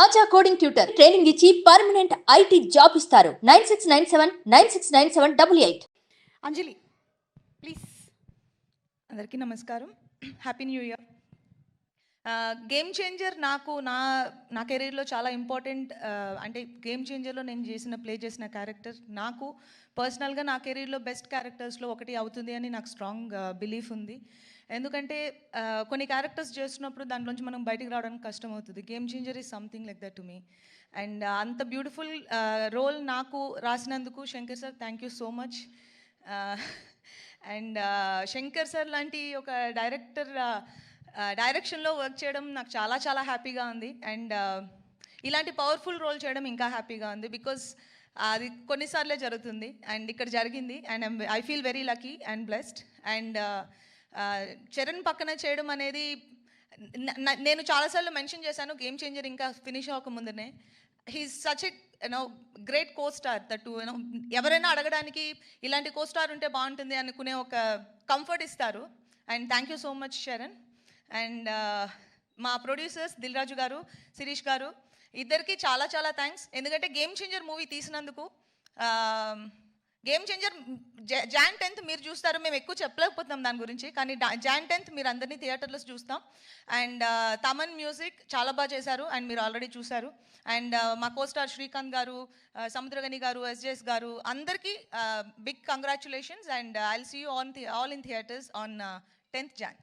ఆచా coding tutor training ఇచ్చి permanent IT job ఇస్తారు. 9697969788. అంజలి please. అందరికీ నమస్కారం, happy new year. Game changer నాకు నా కెరీర్లో చాలా ఇంపార్టెంట్. అంటే గేమ్ చేంజర్లో నేను ప్లే చేసిన క్యారెక్టర్ నాకు పర్సనల్గా నా కెరీర్లో బెస్ట్ క్యారెక్టర్స్లో ఒకటి అవుతుంది అని నాకు స్ట్రాంగ్ బిలీఫ్ ఉంది. ఎందుకంటే కొన్ని క్యారెక్టర్స్ చేస్తున్నప్పుడు దాంట్లోంచి మనం బయటికి రావడానికి కష్టం అవుతుంది. Game changer is something like that to me. And అంత బ్యూటిఫుల్ రోల్ నాకు రాసినందుకు Shankar sir thank you so much. And Shankar sir లాంటి ఒక డైరెక్షన్లో వర్క్ చేయడం నాకు చాలా చాలా హ్యాపీగా ఉంది. అండ్ ఇలాంటి పవర్ఫుల్ రోల్ చేయడం ఇంకా హ్యాపీగా ఉంది. బికాజ్ అది కొన్నిసార్లే జరుగుతుంది అండ్ ఇక్కడ జరిగింది. And I feel very lucky and blessed. And Charan పక్కన చేయడం అనేది నేను చాలాసార్లు మెన్షన్ చేశాను గేమ్ చేంజర్ ఇంకా ఫినిష్ అవ్వకముందునే. He's such a great co star that ఎవరైనా అడగడానికి ఇలాంటి కో స్టార్ ఉంటే బాగుంటుంది అనుకునే ఒక కంఫర్ట్ ఇస్తారు. And thank you so much Charan. And మా ప్రొడ్యూసర్స్ దిల్ రాజు గారు, శిరీష్ గారు ఇద్దరికి చాలా చాలా థ్యాంక్స్. ఎందుకంటే గేమ్ చేంజర్ మూవీ తీసినందుకు. గేమ్ చేంజర్ జాన్ 10th మీరు చూస్తారు. మేము ఎక్కువ చెప్పలేకపోతున్నాం దాని గురించి, కానీ జాన్ 10th మీరు అందరినీ థియేటర్లో చూస్తాం. అండ్ తమన్ మ్యూజిక్ చాలా బాగా చేశారు అండ్ మీరు ఆల్రెడీ చూశారు. అండ్ మా కోస్టార్ శ్రీకాంత్ గారు, సముద్రగని గారు, ఎస్జేఎస్ గారు అందరికీ big congratulations. And I will see you all in theatres on 10th Jan.